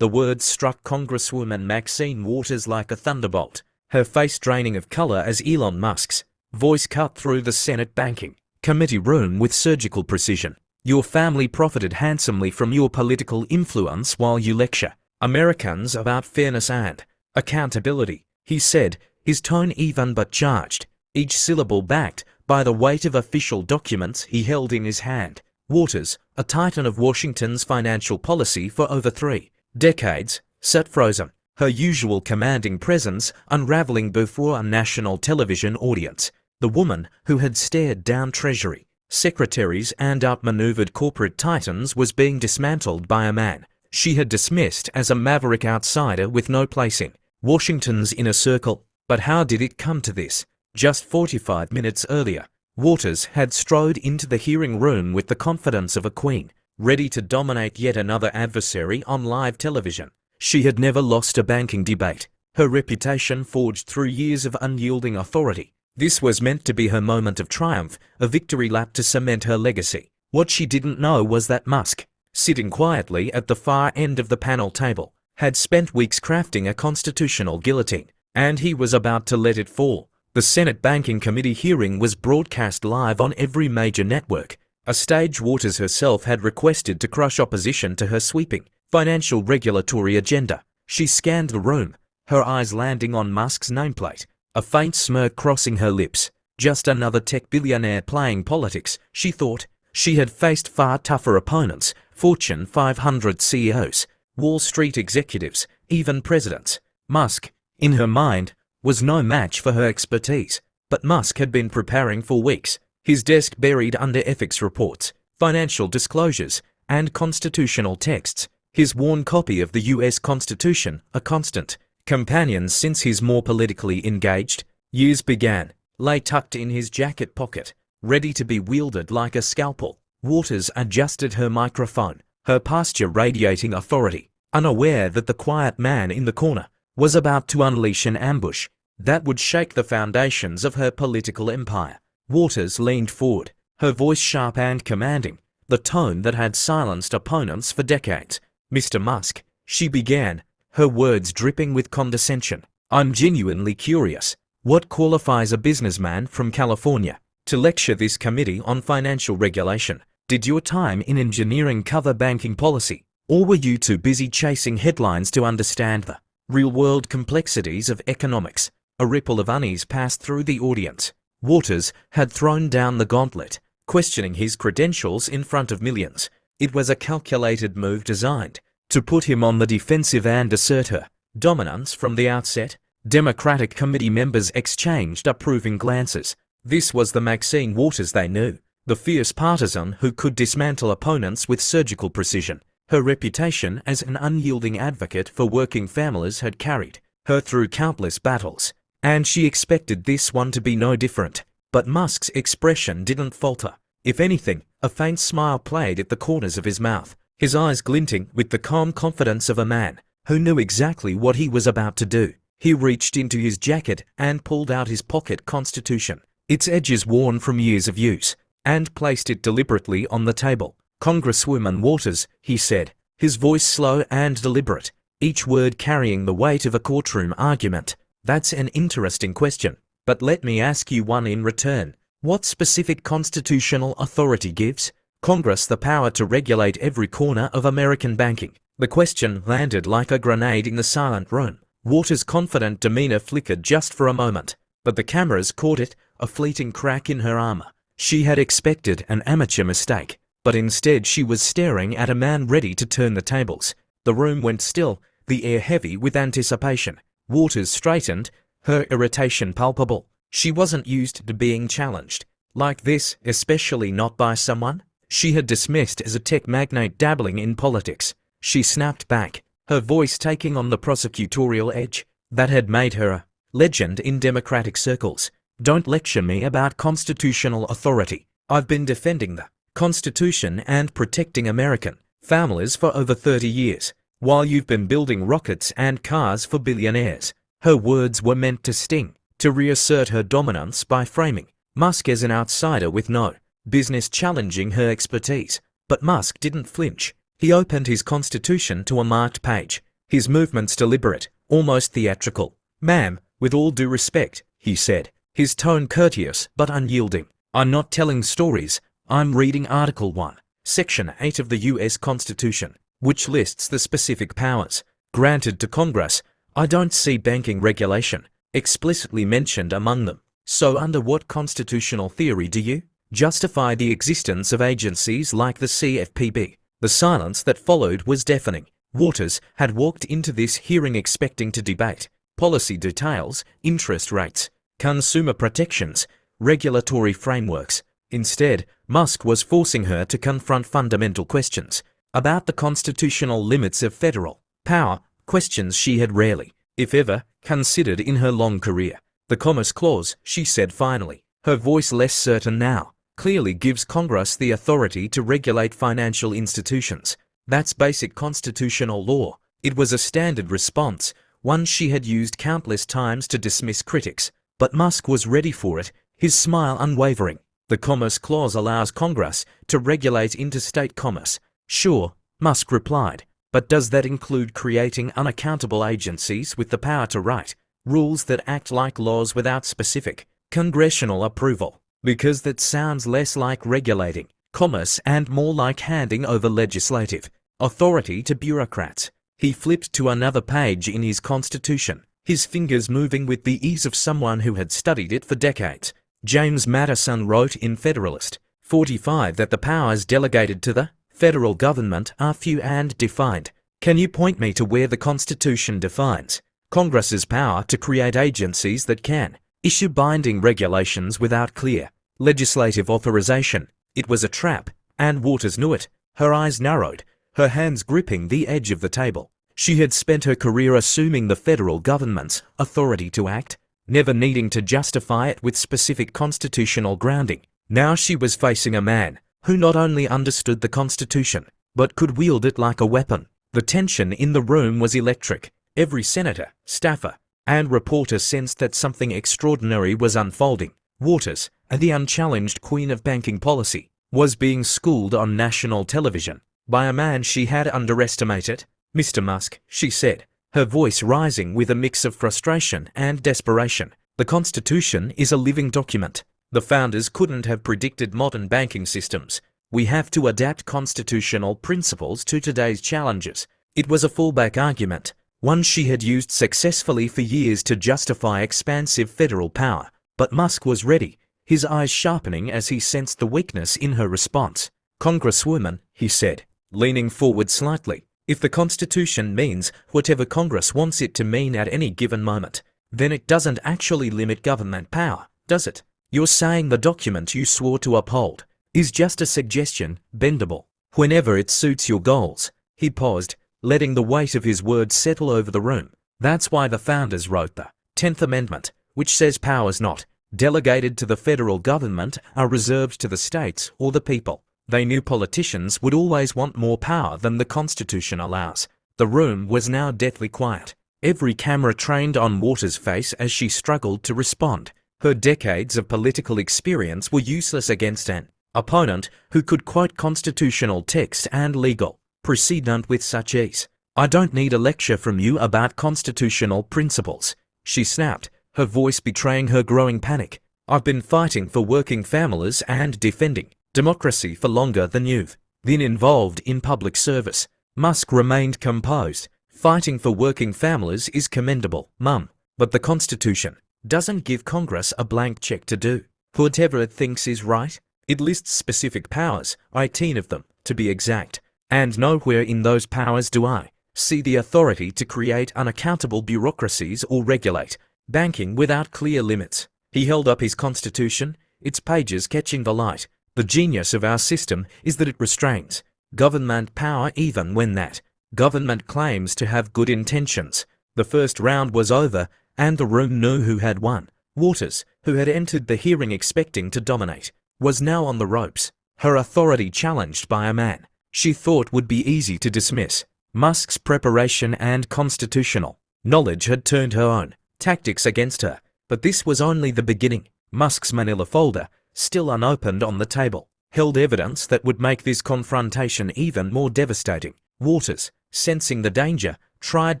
The words struck Congresswoman Maxine Waters like a thunderbolt, her face draining of color as Elon Musk's voice cut through the Senate Banking Committee room with surgical precision. Your family profited handsomely from your political influence while you lecture Americans about fairness and accountability, he said, his tone even but charged, each syllable backed by the weight of official documents he held in his hand. Waters, a titan of Washington's financial policy for over 3 decades, sat frozen, her usual commanding presence unraveling before a national television audience. The woman who had stared down Treasury secretaries and outmaneuvered corporate titans was being dismantled by a man she had dismissed as a maverick outsider with no place in Washington's inner circle. But how did it come to this? Just 45 minutes earlier, Waters had strode into the hearing room with the confidence of a queen, ready to dominate yet another adversary on live television. She had never lost a banking debate, her reputation forged through years of unyielding authority. This was meant to be her moment of triumph, a victory lap to cement her legacy. What she didn't know was that Musk, sitting quietly at the far end of the panel table, had spent weeks crafting a constitutional guillotine, and he was about to let it fall. The Senate Banking Committee hearing was broadcast live on every major network, a stage Waters herself had requested to crush opposition to her sweeping financial regulatory agenda. She scanned the room, her eyes landing on Musk's nameplate, a faint smirk crossing her lips. Just another tech billionaire playing politics, she thought. She had faced far tougher opponents, Fortune 500 CEOs, Wall Street executives, even presidents. Musk, in her mind, was no match for her expertise. But Musk had been preparing for weeks, his desk buried under ethics reports, financial disclosures, and constitutional texts, his worn copy of the US Constitution, a constant companion since his more politically engaged years began, lay tucked in his jacket pocket, ready to be wielded like a scalpel. Waters adjusted her microphone, her posture radiating authority, unaware that the quiet man in the corner was about to unleash an ambush that would shake the foundations of her political empire. Waters leaned forward, her voice sharp and commanding, the tone that had silenced opponents for decades. Mr. Musk, she began, her words dripping with condescension. I'm genuinely curious. What qualifies a businessman from California to lecture this committee on financial regulation? Did your time in engineering cover banking policy, or were you too busy chasing headlines to understand the real-world complexities of economics? A ripple of unease passed through the audience. Waters had thrown down the gauntlet, questioning his credentials in front of millions. It was a calculated move designed to put him on the defensive and assert her dominance from the outset. Democratic committee members exchanged approving glances. This was the Maxine Waters they knew, the fierce partisan who could dismantle opponents with surgical precision. Her reputation as an unyielding advocate for working families had carried her through countless battles, and she expected this one to be no different. But Musk's expression didn't falter. If anything, a faint smile played at the corners of his mouth, his eyes glinting with the calm confidence of a man who knew exactly what he was about to do. He reached into his jacket and pulled out his pocket constitution, its edges worn from years of use, and placed it deliberately on the table. Congresswoman Waters, he said, his voice slow and deliberate, each word carrying the weight of a courtroom argument. That's an interesting question, but let me ask you one in return. What specific constitutional authority gives Congress the power to regulate every corner of American banking? The question landed like a grenade in the silent room. Waters' confident demeanor flickered just for a moment, but the cameras caught it, a fleeting crack in her armor. She had expected an amateur mistake, but instead she was staring at a man ready to turn the tables. The room went still, the air heavy with anticipation. Waters straightened, her irritation palpable. She wasn't used to being challenged like this, especially not by someone she had dismissed as a tech magnate dabbling in politics. She snapped back, her voice taking on the prosecutorial edge that had made her a legend in Democratic circles. Don't lecture me about constitutional authority. I've been defending the Constitution and protecting American families for over 30 years, while you've been building rockets and cars for billionaires. Her words were meant to sting, to reassert her dominance by framing Musk as an outsider with no business challenging her expertise. But Musk didn't flinch. He opened his constitution to a marked page, his movements deliberate, almost theatrical. "Ma'am, with all due respect," he said, his tone courteous but unyielding. "I'm not telling stories. I'm reading Article 1, Section 8 of the U.S. Constitution, which lists the specific powers granted to Congress. I don't see banking regulation explicitly mentioned among them. So under what constitutional theory do you justify the existence of agencies like the CFPB?" The silence that followed was deafening. Waters had walked into this hearing expecting to debate policy details, interest rates, consumer protections, regulatory frameworks. Instead, Musk was forcing her to confront fundamental questions about the constitutional limits of federal power, questions she had rarely, if ever, considered in her long career. "The Commerce Clause," she said finally, her voice less certain now, "clearly gives Congress the authority to regulate financial institutions. That's basic constitutional law." It was a standard response, one she had used countless times to dismiss critics. But Musk was ready for it, his smile unwavering. "The Commerce Clause allows Congress to regulate interstate commerce." "Sure," Musk replied, "but does that include creating unaccountable agencies with the power to write rules that act like laws without specific congressional approval? Because that sounds less like regulating commerce and more like handing over legislative authority to bureaucrats." He flipped to another page in his Constitution, his fingers moving with the ease of someone who had studied it for decades. James Madison wrote in Federalist 45 that the powers delegated to the federal government are few and defined. Can you point me to where the Constitution defines Congress's power to create agencies that can issue binding regulations without clear legislative authorization? It was a trap, and Waters knew it. Her eyes narrowed, her hands gripping the edge of the table. She had spent her career assuming the federal government's authority to act, never needing to justify it with specific constitutional grounding. Now she was facing a man who not only understood the Constitution, but could wield it like a weapon. The tension in the room was electric. Every senator, staffer, and reporter sensed that something extraordinary was unfolding. Waters, the unchallenged queen of banking policy, was being schooled on national television by a man she had underestimated. "Mr. Musk," she said, her voice rising with a mix of frustration and desperation, "the Constitution is a living document. The founders couldn't have predicted modern banking systems. We have to adapt constitutional principles to today's challenges." It was a fallback argument, one she had used successfully for years to justify expansive federal power. But Musk was ready, his eyes sharpening as he sensed the weakness in her response. "Congresswoman," he said, leaning forward slightly, "if the Constitution means whatever Congress wants it to mean at any given moment, then it doesn't actually limit government power, does it? You're saying the document you swore to uphold is just a suggestion, bendable, whenever it suits your goals." He paused, letting the weight of his words settle over the room. "That's why the founders wrote the 10th Amendment, which says powers not delegated to the federal government are reserved to the states or the people. They knew politicians would always want more power than the Constitution allows." The room was now deathly quiet, every camera trained on Waters' face as she struggled to respond. Her decades of political experience were useless against an opponent who could quote constitutional text and legal precedent with such ease. "I don't need a lecture from you about constitutional principles," she snapped, her voice betraying her growing panic. "I've been fighting for working families and defending democracy for longer than you've been involved in public service." Musk remained composed. "Fighting for working families is commendable, Mum, but the Constitution doesn't give Congress a blank check to do whatever it thinks is right. It lists specific powers, 18 of them, to be exact, and nowhere in those powers do I see the authority to create unaccountable bureaucracies or regulate banking without clear limits." He held up his Constitution, its pages catching the light. "The genius of our system is that it restrains government power even when that government claims to have good intentions." The first round was over, and the room knew who had won. Waters, who had entered the hearing expecting to dominate, was now on the ropes, her authority challenged by a man she thought would be easy to dismiss. Musk's preparation and constitutional knowledge had turned her own tactics against her, but this was only the beginning. Musk's manila folder, still unopened on the table, held evidence that would make this confrontation even more devastating. Waters, sensing the danger, tried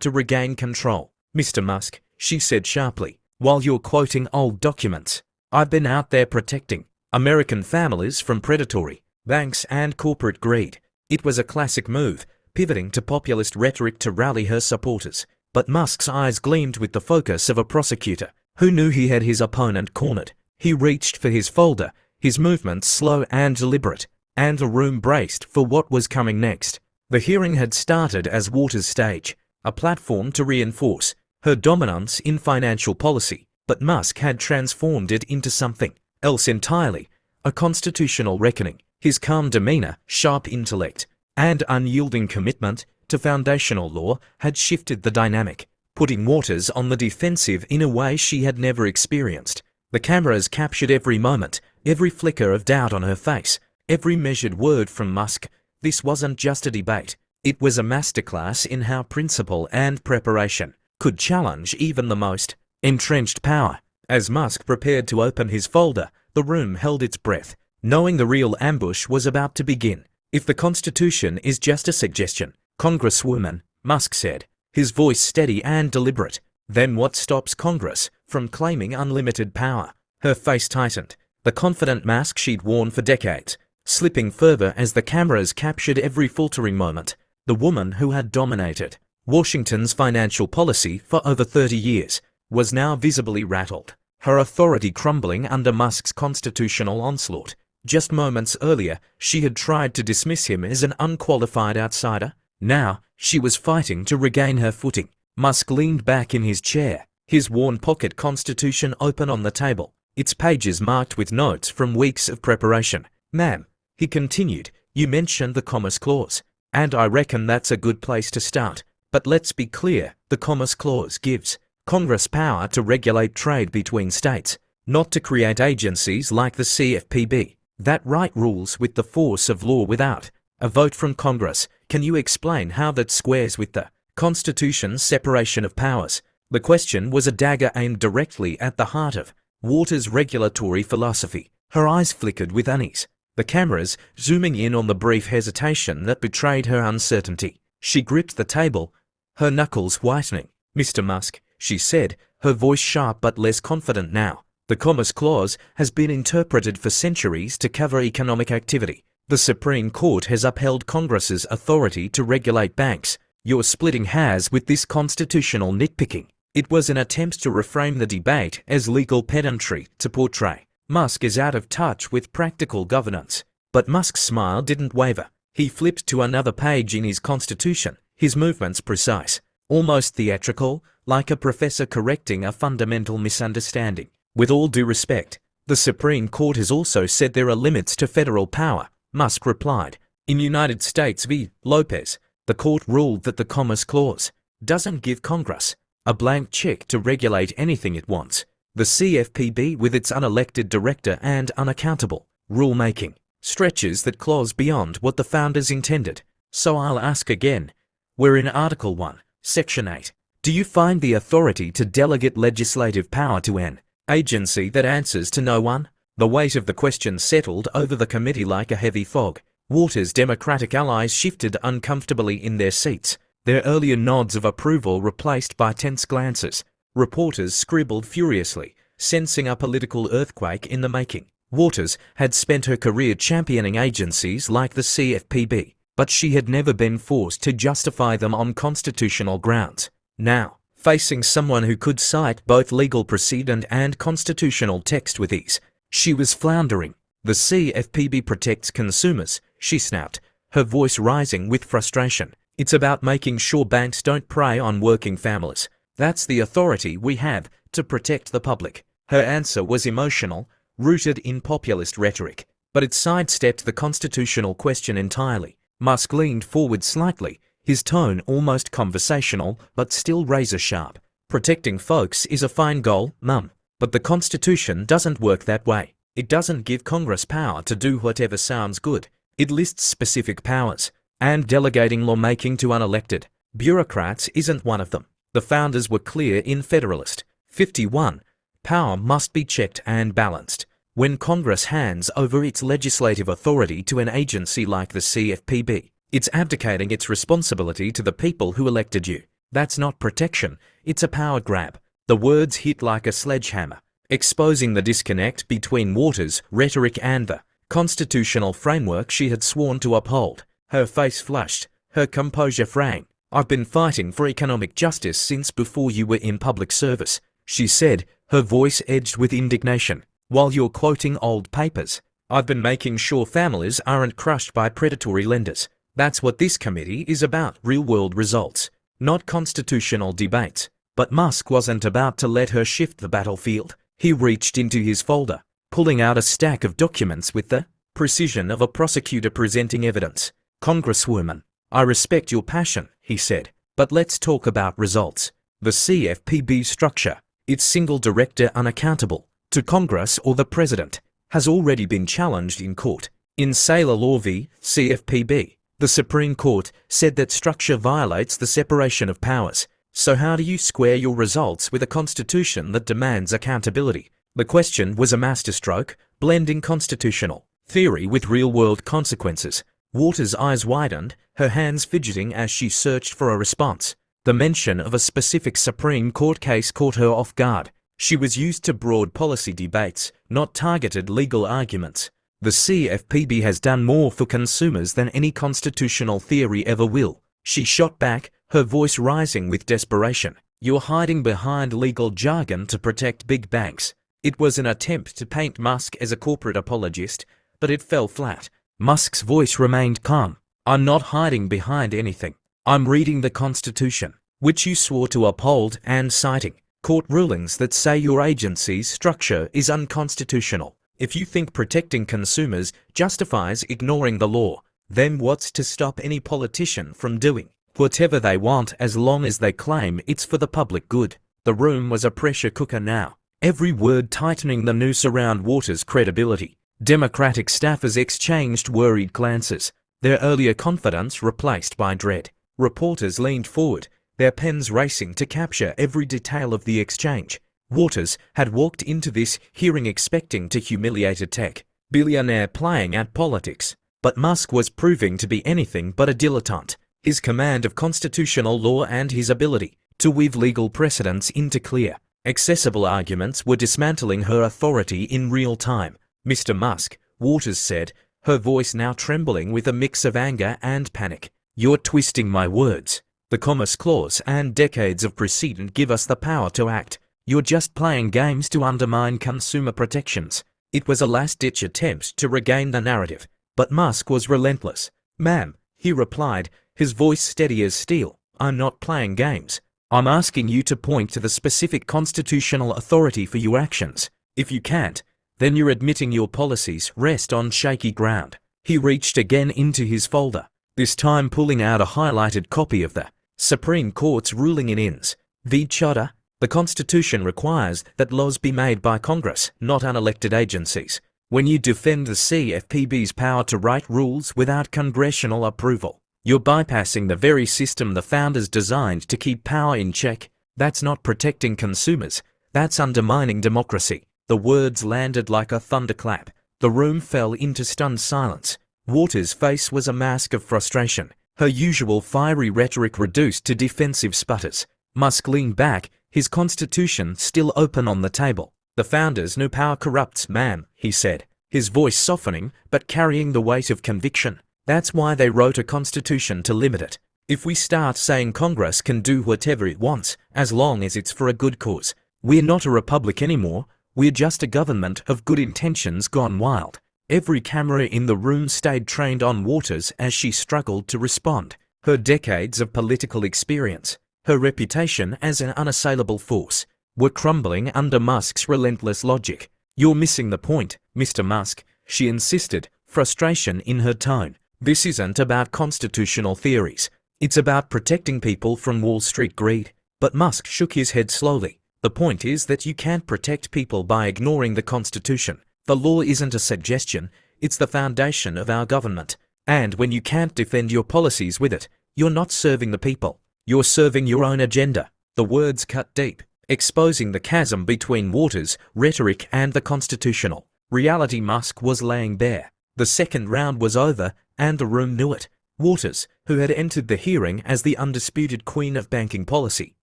to regain control. "Mr. Musk," she said sharply, "while you're quoting old documents, I've been out there protecting American families from predatory banks and corporate greed." It was a classic move, pivoting to populist rhetoric to rally her supporters. But Musk's eyes gleamed with the focus of a prosecutor who knew he had his opponent cornered. He reached for his folder, his movements slow and deliberate, and the room braced for what was coming next. The hearing had started as Waters' stage, a platform to reinforce her dominance in financial policy, but Musk had transformed it into something else entirely, a constitutional reckoning. His calm demeanor, sharp intellect, and unyielding commitment to foundational law had shifted the dynamic, putting Waters on the defensive in a way she had never experienced. The cameras captured every moment, every flicker of doubt on her face, every measured word from Musk. This wasn't just a debate. It was a masterclass in how principle and preparation could challenge even the most entrenched power. As Musk prepared to open his folder, the room held its breath, knowing the real ambush was about to begin. "If the Constitution is just a suggestion, Congresswoman," Musk said, his voice steady and deliberate, "then what stops Congress from claiming unlimited power?" Her face tightened, the confident mask she'd worn for decades, slipping further as the cameras captured every faltering moment. The woman who had dominated Washington's financial policy for over 30 years was now visibly rattled, her authority crumbling under Musk's constitutional onslaught. Just moments earlier, she had tried to dismiss him as an unqualified outsider. Now, she was fighting to regain her footing. Musk leaned back in his chair, his worn pocket Constitution open on the table, its pages marked with notes from weeks of preparation. "Ma'am," he continued, "you mentioned the Commerce Clause, and I reckon that's a good place to start. But let's be clear, the Commerce Clause gives Congress power to regulate trade between states, not to create agencies like the CFPB. That right rules with the force of law without a vote from Congress. Can you explain how that squares with the Constitution's separation of powers?" The question was a dagger aimed directly at the heart of Waters' regulatory philosophy. Her eyes flickered with unease, the cameras zooming in on the brief hesitation that betrayed her uncertainty. She gripped the table, her knuckles whitening. "Mr. Musk," she said, her voice sharp but less confident now, "the Commerce Clause has been interpreted for centuries to cover economic activity. The Supreme Court has upheld Congress's authority to regulate banks. You're splitting hairs with this constitutional nitpicking." It was an attempt to reframe the debate as legal pedantry to portray Musk is out of touch with practical governance. But Musk's smile didn't waver. He flipped to another page in his Constitution, his movements precise, almost theatrical, like a professor correcting a fundamental misunderstanding. "With all due respect, the Supreme Court has also said there are limits to federal power," Musk replied. "In United States v. Lopez, the court ruled that the Commerce Clause doesn't give Congress a blank check to regulate anything it wants. The CFPB, with its unelected director and unaccountable rulemaking, stretches that clause beyond what the founders intended. So I'll ask again. We're in Article 1, Section 8. Do you find the authority to delegate legislative power to an agency that answers to no one?" The weight of the question settled over the committee like a heavy fog. Waters' Democratic allies shifted uncomfortably in their seats, their earlier nods of approval replaced by tense glances. Reporters scribbled furiously, sensing a political earthquake in the making. Waters had spent her career championing agencies like the CFPB, but she had never been forced to justify them on constitutional grounds. Now, facing someone who could cite both legal precedent and constitutional text with ease, she was floundering. "The CFPB protects consumers," she snapped, her voice rising with frustration. "It's about making sure banks don't prey on working families. That's the authority we have to protect the public." Her answer was emotional, rooted in populist rhetoric, but it sidestepped the constitutional question entirely. Musk leaned forward slightly, his tone almost conversational but still razor-sharp. "Protecting folks is a fine goal, Mum, but the Constitution doesn't work that way. It doesn't give Congress power to do whatever sounds good. It lists specific powers, and delegating lawmaking to unelected bureaucrats isn't one of them. The founders were clear in Federalist 51. Power must be checked and balanced. When Congress hands over its legislative authority to an agency like the CFPB, it's abdicating its responsibility to the people who elected you. That's not protection, it's a power grab. The words hit like a sledgehammer, exposing the disconnect between Waters' rhetoric and the constitutional framework she had sworn to uphold. Her face flushed, her composure fraying. "I've been fighting for economic justice since before you were in public service," she said, her voice edged with indignation. "While you're quoting old papers, I've been making sure families aren't crushed by predatory lenders. That's what this committee is about, real-world results, not constitutional debates." But Musk wasn't about to let her shift the battlefield. He reached into his folder, pulling out a stack of documents with the precision of a prosecutor presenting evidence. "Congresswoman, I respect your passion," he said, "but let's talk about results. The CFPB structure, its single director unaccountable to Congress or the President, has already been challenged in court. In Saylor Law v. CFPB, the Supreme Court said that structure violates the separation of powers. So how do you square your results with a constitution that demands accountability?" The question was a masterstroke, blending constitutional theory with real-world consequences. Waters' eyes widened, her hands fidgeting as she searched for a response. The mention of a specific Supreme Court case caught her off guard. She was used to broad policy debates, not targeted legal arguments. The CFPB has done more for consumers than any constitutional theory ever will, she shot back, her voice rising with desperation. "You're hiding behind legal jargon to protect big banks." It was an attempt to paint Musk as a corporate apologist, but it fell flat. Musk's voice remained calm. "I'm not hiding behind anything. I'm reading the Constitution, which you swore to uphold, and citing court rulings that say your agency's structure is unconstitutional. If you think protecting consumers justifies ignoring the law, then what's to stop any politician from doing whatever they want as long as they claim it's for the public good?" The room was a pressure cooker now, every word tightening the noose around Waters' credibility. Democratic staffers exchanged worried glances, their earlier confidence replaced by dread. Reporters leaned forward, their pens racing to capture every detail of the exchange. Waters had walked into this hearing expecting to humiliate a tech billionaire playing at politics, but Musk was proving to be anything but a dilettante. His command of constitutional law and his ability to weave legal precedents into clear, accessible arguments were dismantling her authority in real time. "Mr. Musk," Waters said, her voice now trembling with a mix of anger and panic, "you're twisting my words. The Commerce Clause and decades of precedent give us the power to act. You're just playing games to undermine consumer protections." It was a last-ditch attempt to regain the narrative, but Musk was relentless. "Ma'am," he replied, his voice steady as steel, "I'm not playing games. I'm asking you to point to the specific constitutional authority for your actions. If you can't, then you're admitting your policies rest on shaky ground." He reached again into his folder, this time pulling out a highlighted copy of the Supreme Court's ruling in Inns v. Chodder. "The Constitution requires that laws be made by Congress, not unelected agencies. When you defend the CFPB's power to write rules without congressional approval, you're bypassing the very system the founders designed to keep power in check. That's not protecting consumers, that's undermining democracy." The words landed like a thunderclap. The room fell into stunned silence. Waters' face was a mask of frustration, her usual fiery rhetoric reduced to defensive sputters. Musk leaned back, his constitution still open on the table. "The founders knew power corrupts, ma'am," he said, his voice softening but carrying the weight of conviction. "That's why they wrote a constitution to limit it. If we start saying Congress can do whatever it wants, as long as it's for a good cause, we're not a republic anymore, we're just a government of good intentions gone wild." Every camera in the room stayed trained on Waters as she struggled to respond. Her decades of political experience, her reputation as an unassailable force, were crumbling under Musk's relentless logic. "You're missing the point, Mr. Musk," she insisted, frustration in her tone. "This isn't about constitutional theories. It's about protecting people from Wall Street greed." But Musk shook his head slowly. "The point is that you can't protect people by ignoring the Constitution. The law isn't a suggestion, it's the foundation of our government. And when you can't defend your policies with it, you're not serving the people. You're serving your own agenda." The words cut deep, exposing the chasm between Waters' rhetoric and the constitutional reality Musk was laying bare. The second round was over, and the room knew it. Waters, who had entered the hearing as the undisputed queen of banking policy,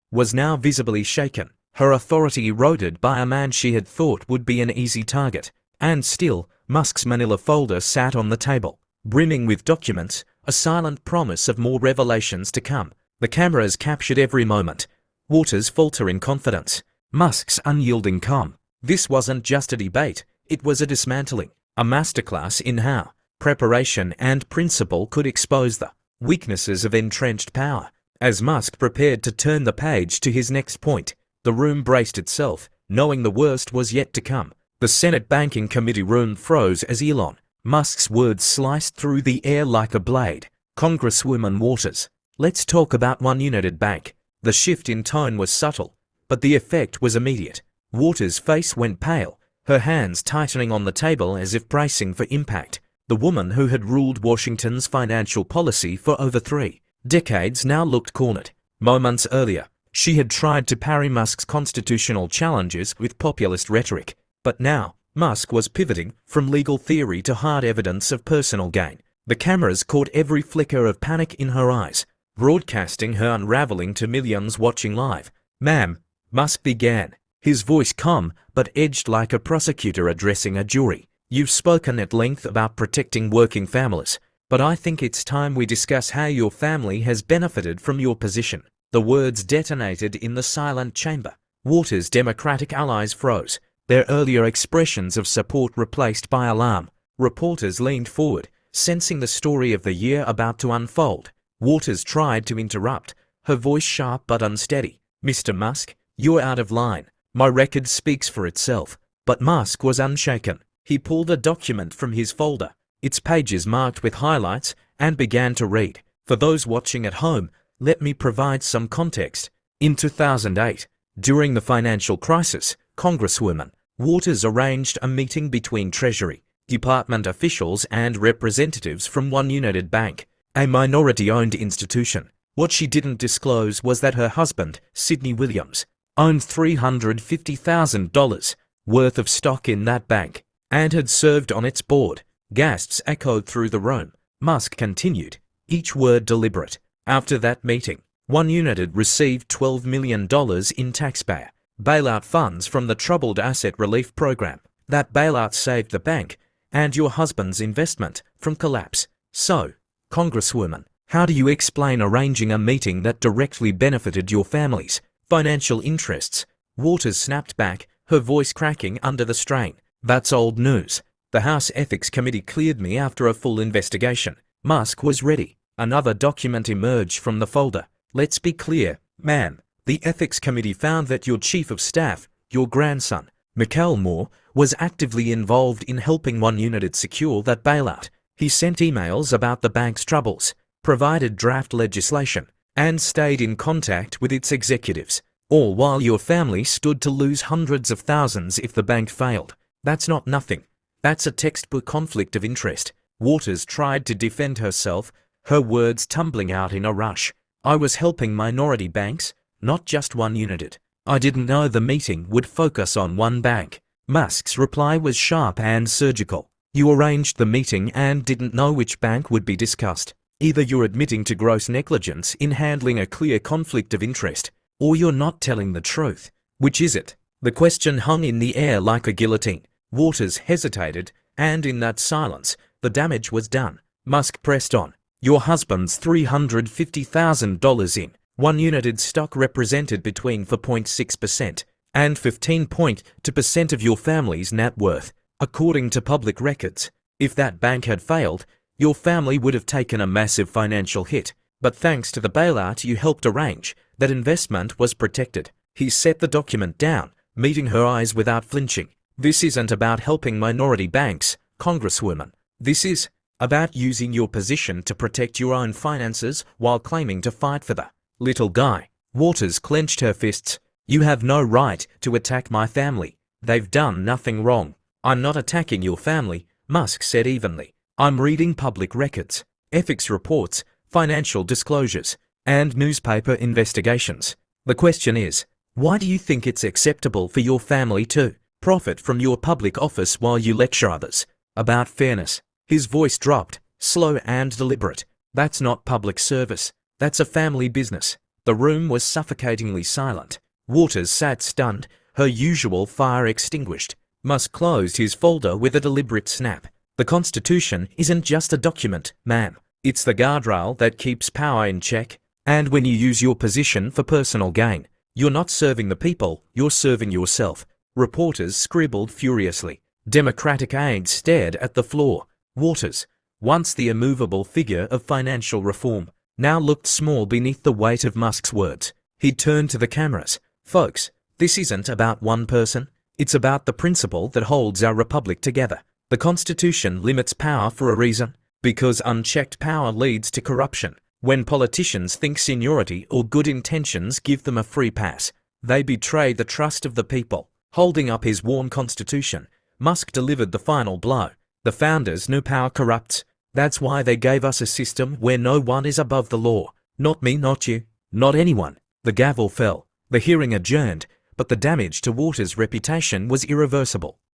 was now visibly shaken, her authority eroded by a man she had thought would be an easy target. And still, Musk's manila folder sat on the table, brimming with documents, a silent promise of more revelations to come. The cameras captured every moment. Waters' faltering confidence, Musk's unyielding calm. This wasn't just a debate, it was a dismantling, a masterclass in how preparation and principle could expose the weaknesses of entrenched power. As Musk prepared to turn the page to his next point, the room braced itself, knowing the worst was yet to come. The Senate Banking Committee room froze as Elon Musk's words sliced through the air like a blade. Congresswoman Waters, let's talk about One United Bank. The shift in tone was subtle, but the effect was immediate. Waters' face went pale, her hands tightening on the table as if bracing for impact. The woman who had ruled Washington's financial policy for over 3 decades now looked cornered. Moments earlier, she had tried to parry Musk's constitutional challenges with populist rhetoric, but now, Musk was pivoting from legal theory to hard evidence of personal gain. The cameras caught every flicker of panic in her eyes, broadcasting her unraveling to millions watching live. "Ma'am," Musk began, his voice calm but edged like a prosecutor addressing a jury. "You've spoken at length about protecting working families, but I think it's time we discuss how your family has benefited from your position." The words detonated in the silent chamber. Waters' Democratic allies froze, their earlier expressions of support replaced by alarm. Reporters leaned forward, sensing the story of the year about to unfold. Waters tried to interrupt, her voice sharp but unsteady. "Mr. Musk, you're out of line. My record speaks for itself." But Musk was unshaken. He pulled a document from his folder, its pages marked with highlights, and began to read. "For those watching at home, let me provide some context. In 2008, during the financial crisis, Congresswoman Waters arranged a meeting between Treasury Department officials and representatives from One United Bank, a minority-owned institution. What she didn't disclose was that her husband, Sidney Williams, owned $350,000 worth of stock in that bank and had served on its board." Gasps echoed through the room. Musk continued, each word deliberate. "After that meeting, One United received $12 million in taxpayer bailout funds from the Troubled Asset Relief Program. That bailout saved the bank and your husband's investment from collapse. So, Congresswoman, how do you explain arranging a meeting that directly benefited your family's financial interests?" Waters snapped back, her voice cracking under the strain. "That's old news. The House Ethics Committee cleared me after a full investigation." Musk was ready. Another document emerged from the folder. "Let's be clear, ma'am. The Ethics Committee found that your Chief of Staff, your grandson, Mikhail Moore, was actively involved in helping One United secure that bailout. He sent emails about the bank's troubles, provided draft legislation, and stayed in contact with its executives, all while your family stood to lose hundreds of thousands if the bank failed. That's not nothing. That's a textbook conflict of interest." Waters tried to defend herself, her words tumbling out in a rush. "I was helping minority banks, not just One United. I didn't know the meeting would focus on one bank." Musk's reply was sharp and surgical. "You arranged the meeting and didn't know which bank would be discussed. Either you're admitting to gross negligence in handling a clear conflict of interest, or you're not telling the truth. Which is it?" The question hung in the air like a guillotine. Waters hesitated, and in that silence, the damage was done. Musk pressed on. "Your husband's $350,000 in One United stock represented between 4.6% and 15.2% of your family's net worth, according to public records. If that bank had failed, your family would have taken a massive financial hit. But thanks to the bailout you helped arrange, that investment was protected." He set the document down, meeting her eyes without flinching. "This isn't about helping minority banks, Congresswoman. This is about using your position to protect your own finances while claiming to fight for the little guy." Waters clenched her fists. "You have no right to attack my family. They've done nothing wrong." "I'm not attacking your family," Musk said evenly. "I'm reading public records, ethics reports, financial disclosures, and newspaper investigations. The question is, why do you think it's acceptable for your family to profit from your public office while you lecture others about fairness?" His voice dropped, slow and deliberate. That's not public service. That's a family business. The room was suffocatingly silent. Waters sat stunned, her usual fire extinguished. Musk closed his folder with a deliberate snap. The Constitution isn't just a document, ma'am. It's the guardrail that keeps power in check. And when you use your position for personal gain, you're not serving the people, you're serving yourself. Reporters scribbled furiously. Democratic aides stared at the floor. Waters, once the immovable figure of financial reform, now looked small beneath the weight of Musk's words. He turned to the cameras. Folks, this isn't about one person. It's about the principle that holds our republic together. The Constitution limits power for a reason, because unchecked power leads to corruption. When politicians think seniority or good intentions give them a free pass, they betray the trust of the people. Holding up his worn Constitution, Musk delivered the final blow. The founders knew power corrupts. That's why they gave us a system where no one is above the law. Not me, not you, not anyone. The gavel fell. The hearing adjourned, but the damage to Waters' reputation was irreversible.